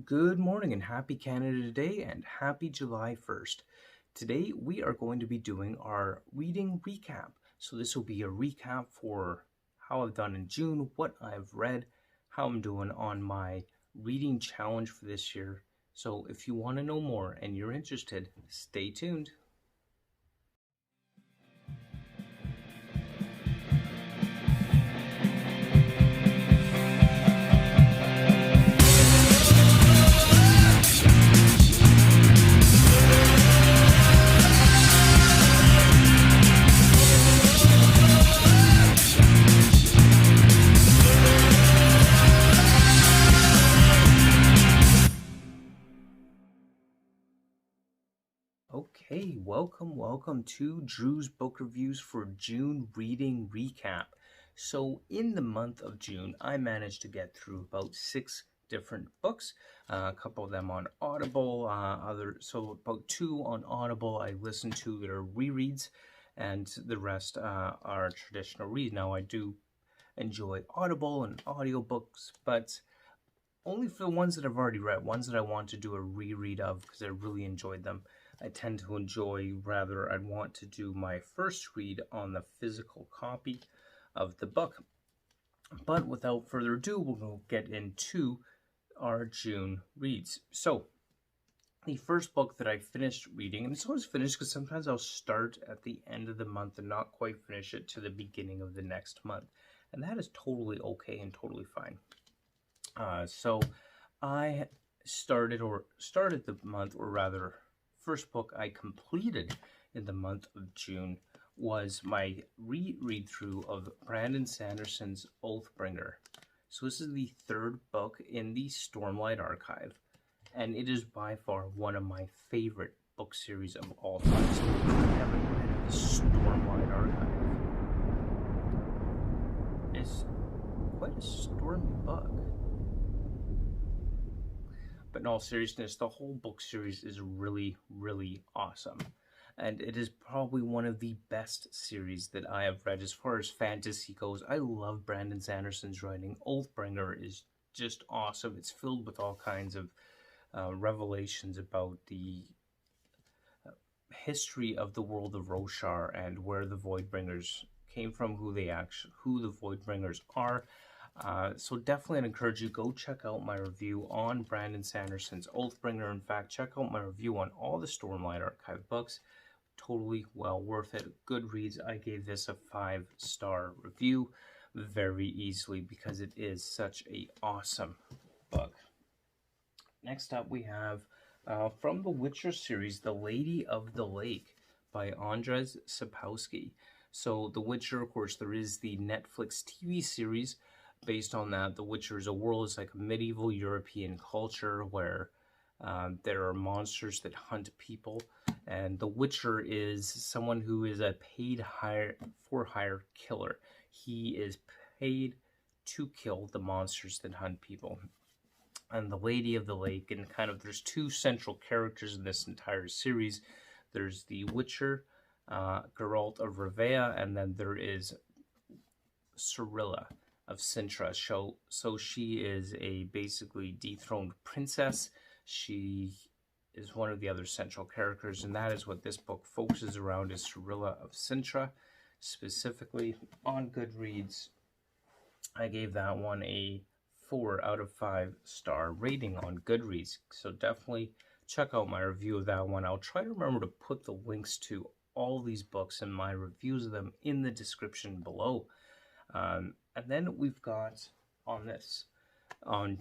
Good morning and happy Canada Day and happy July 1st. Today we are going to be doing our reading recap. So this will be a recap for how I've done in June, what I've read, how I'm doing on my reading challenge for this year. So if you want to know more and you're interested, stay tuned. Okay, welcome to Drew's Book Reviews for June Reading Recap. So in the month of June, I managed to get through about 6 different books, a couple of them on Audible, about 2 on Audible I listened to that are rereads, and the rest are traditional reads. Now I do enjoy Audible and audiobooks, but only for the ones that I've already read, ones that I want to do a reread of because I really enjoyed them. I tend to I'd want to do my first read on the physical copy of the book. But without further ado, we'll get into our June reads. So, the first book that I finished reading, and it's always finished because sometimes I'll start at the end of the month and not quite finish it to the beginning of the next month. And that is totally okay and totally fine. So I started the month, or rather, first book I completed in the month of June was my read through of Brandon Sanderson's Oathbringer. So this is the third book in the Stormlight Archive, and it is by far one of my favorite book series of all time. So if you haven't read the Stormlight Archive, it's quite a stormy book. But in all seriousness, the whole book series is really, really awesome. And it is probably one of the best series that I have read as far as fantasy goes. I love Brandon Sanderson's writing. Oathbringer is just awesome. It's filled with all kinds of revelations about the history of the world of Roshar and where the Voidbringers came from, who the Voidbringers are. So definitely I'd encourage you, go check out my review on Brandon Sanderson's Oathbringer. In fact, check out my review on all the Stormlight Archive books. Totally well worth it. Goodreads, I gave this a 5-star review very easily because it is such a awesome book. Next up we have from the Witcher series, The Lady of the Lake by Andrzej Sapkowski. So The Witcher, of course, there is the Netflix TV series based on that. The Witcher is a world, it's like a medieval European culture where there are monsters that hunt people, and the Witcher is someone who is a paid for-hire killer. He is paid to kill the monsters that hunt people. And the Lady of the Lake, and there's 2 central characters in this entire series. There's the Witcher, Geralt of Rivia, and then there is Cirilla of Sintra. So she is a basically dethroned princess. She is one of the other central characters, and that is what this book focuses around, is Cirilla of Sintra. Specifically on Goodreads, I gave that one a 4 out of 5-star rating on Goodreads. So definitely check out my review of that one. I'll try to remember to put the links to all these books and my reviews of them in the description below. And then we've got on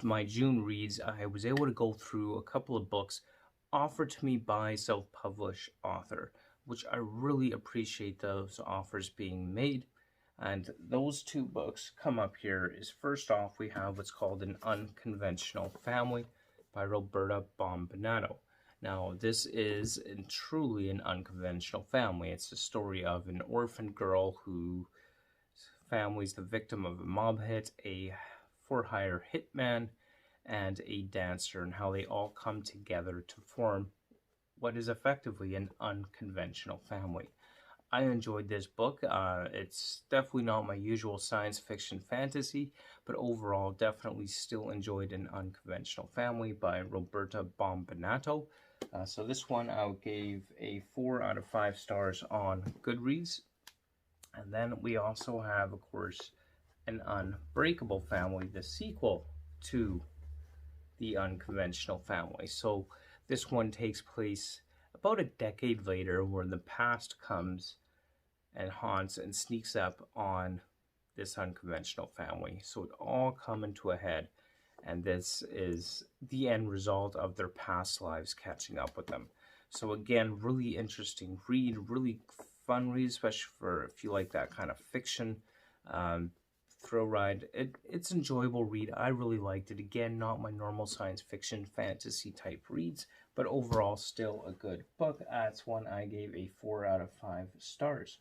my June reads, I was able to go through a couple of books offered to me by self-published author, which I really appreciate those offers being made. And those 2 books come up here. Is first off, we have what's called An Unconventional Family by Roberta Bernardo. Now, this is truly an unconventional family. It's the story of an orphan girl who family's the victim of a mob hit, a for-hire hitman, and a dancer, and how they all come together to form what is effectively an unconventional family. I enjoyed this book. It's definitely not my usual science fiction fantasy, but overall, definitely still enjoyed An Unconventional Family by Roberta Bernardo. So this one I gave a 4 out of 5 stars on Goodreads. And then we also have, of course, An Unbreakable Family, the sequel to The Unconventional Family. So this one takes place about a decade later, where the past comes and haunts and sneaks up on this unconventional family. So it all coming to a head, and this is the end result of their past lives catching up with them. So again, really interesting read, really fun read, especially for if you like that kind of fiction thrill ride. It's enjoyable read. I really liked it. Again, not my normal science fiction fantasy type reads, but overall still a good book. That's one I gave a 4 out of 5 stars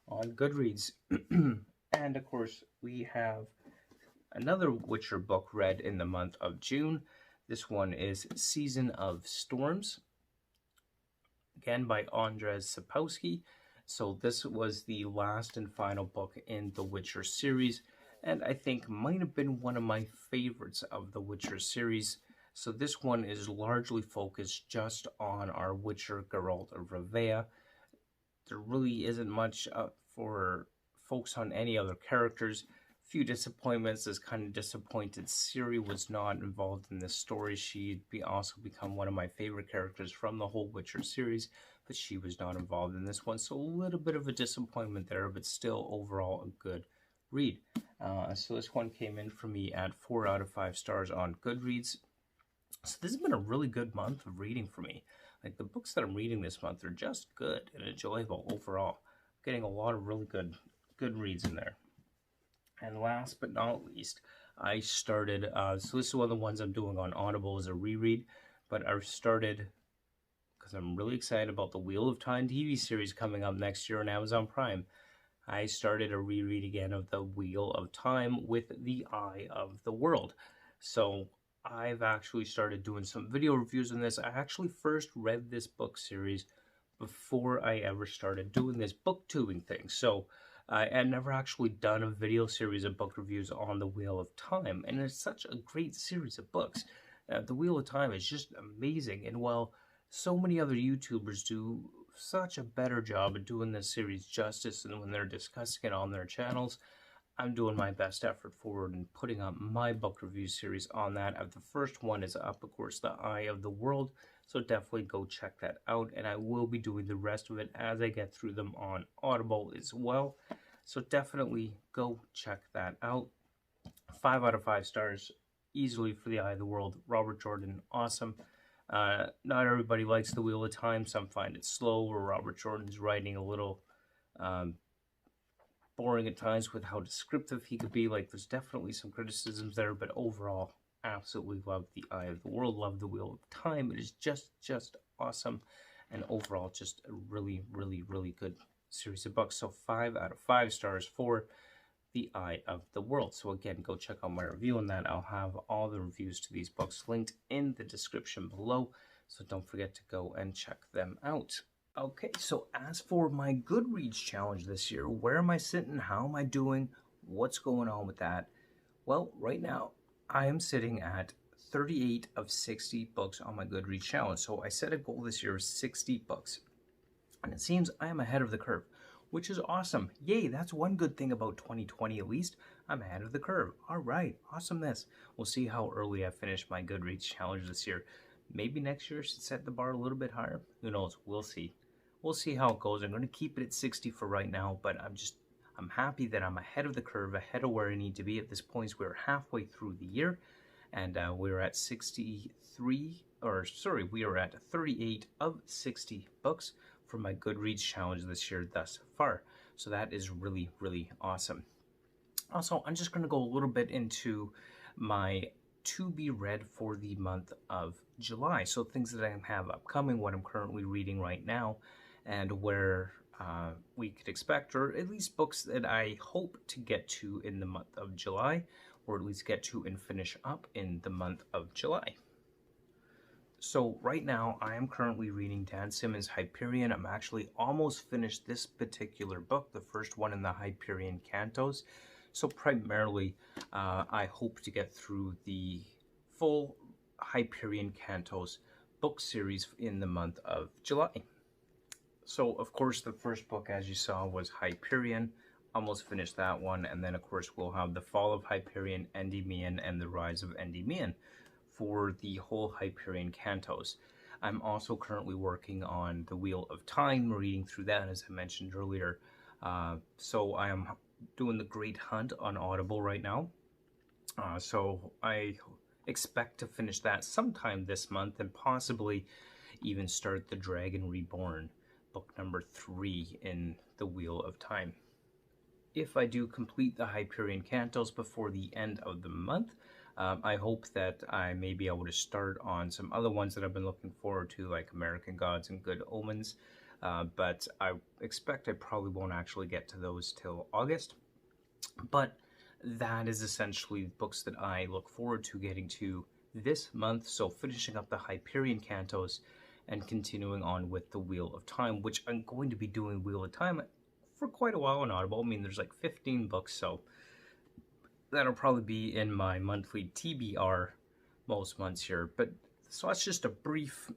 on Goodreads. And of course, we have another Witcher book read in the month of June. This one is Season of Storms, again by Andrzej Sapkowski. So this was the last and final book in the Witcher series, and I think might have been one of my favorites of the Witcher series. So this one is largely focused just on our Witcher Geralt of Rivia. There really isn't much for folks on any other characters. Few disappointments. Is kind of disappointed Ciri was not involved in this story. She'd also become one of my favorite characters from the whole Witcher series, but she was not involved in this one. So a little bit of a disappointment there, but still overall a good read. So this one came in for me at 4 out of 5 stars on Goodreads. So this has been a really good month of reading for me. Like, the books that I'm reading this month are just good and enjoyable overall. I'm getting a lot of really good reads in there. And last but not least, I started, so this is one of the ones I'm doing on Audible as a reread, but I started, because I'm really excited about the Wheel of Time TV series coming up next year on Amazon Prime. I started a reread again of the Wheel of Time with The Eye of the World. So I've actually started doing some video reviews on this. I actually first read this book series before I ever started doing this booktubing thing. So I had never actually done a video series of book reviews on The Wheel of Time, and it's such a great series of books. The Wheel of Time is just amazing, and while so many other YouTubers do such a better job of doing this series justice and when they're discussing it on their channels, I'm doing my best effort forward and putting up my book review series on that. The first one is up, of course, The Eye of the World, so definitely go check that out, and I will be doing the rest of it as I get through them on Audible as well. So definitely go check that out. 5 out of 5 stars easily for The Eye of the World. Robert Jordan, awesome. Not everybody likes The Wheel of Time. Some find it slow, or Robert Jordan's writing a little boring at times with how descriptive he could be. Like, there's definitely some criticisms there, but overall, absolutely love The Eye of the World, love The Wheel of Time. It is just awesome, and overall just a really good series of books. So 5 out of 5 stars for The Eye of the World. So again, go check out my review on that. I'll have all the reviews to these books linked in the description below, so don't forget to go and check them out. Okay, so as for my Goodreads challenge this year, where am I sitting? How am I doing? What's going on with that? Well, right now, I am sitting at 38 of 60 books on my Goodreads challenge. So I set a goal this year of 60 books. And it seems I am ahead of the curve, which is awesome. Yay, that's one good thing about 2020 at least. I'm ahead of the curve. All right, awesomeness. We'll see how early I finish my Goodreads challenge this year. Maybe next year I should set the bar a little bit higher. Who knows? We'll see. We'll see how it goes. I'm going to keep it at 60 for right now, but I'm happy that I'm ahead of the curve, ahead of where I need to be at this point. We're halfway through the year, and we're at 38 of 60 books for my Goodreads challenge this year thus far. So that is really awesome. Also, I'm just going to go a little bit into my to be read for the month of July. So things that I have upcoming, what I'm currently reading right now, and where we could expect, or at least books that I hope to get to in the month of July, or at least get to and finish up in the month of July. So right now I am currently reading Dan Simmons' Hyperion. I'm actually almost finished this particular book, the first one in the Hyperion Cantos. So primarily I hope to get through the full Hyperion Cantos book series in the month of July. So of course the first book, as you saw, was Hyperion. Almost finished that one, and then of course we'll have The Fall of Hyperion, Endymion, and The Rise of Endymion for the whole Hyperion Cantos. I'm also currently working on The Wheel of Time, reading through that, as I mentioned earlier. So I am doing The Great Hunt on Audible right now. So I expect to finish that sometime this month, and possibly even start The Dragon Reborn, book number 3 in The Wheel of Time. If I do complete the Hyperion Cantos before the end of the month, I hope that I may be able to start on some other ones that I've been looking forward to, like American Gods and Good Omens, but I expect I probably won't actually get to those till August. But that is essentially books that I look forward to getting to this month, so finishing up the Hyperion Cantos and continuing on with The Wheel of Time, which I'm going to be doing Wheel of Time for quite a while on Audible. I mean, there's like 15 books, so that'll probably be in my monthly TBR most months here. But so that's just a brief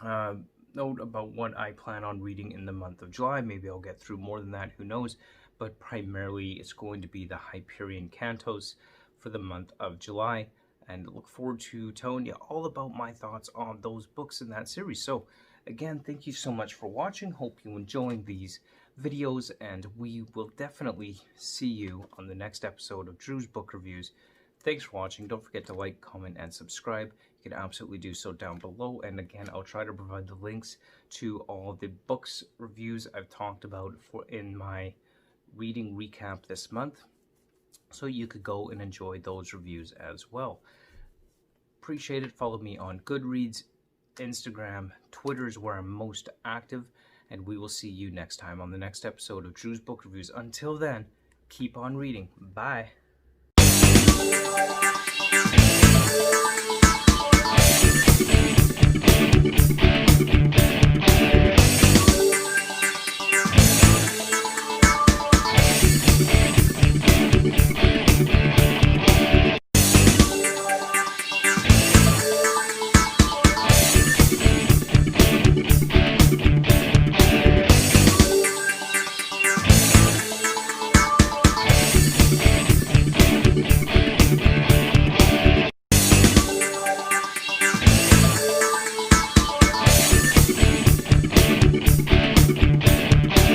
note about what I plan on reading in the month of July. Maybe I'll get through more than that, who knows. But primarily it's going to be the Hyperion Cantos for the month of July. And look forward to telling you all about my thoughts on those books in that series. So again, thank you so much for watching. Hope you're enjoying these videos, and we will definitely see you on the next episode of Drew's Book Reviews. Thanks for watching. Don't forget to like, comment, and subscribe. You can absolutely do so down below. And again, I'll try to provide the links to all the books reviews I've talked about in my reading recap this month, so you could go and enjoy those reviews as well. Appreciate it. Follow me on Goodreads, Instagram, Twitter is where I'm most active, and we will see you next time on the next episode of Drew's Book Reviews. Until then, keep on reading. Bye.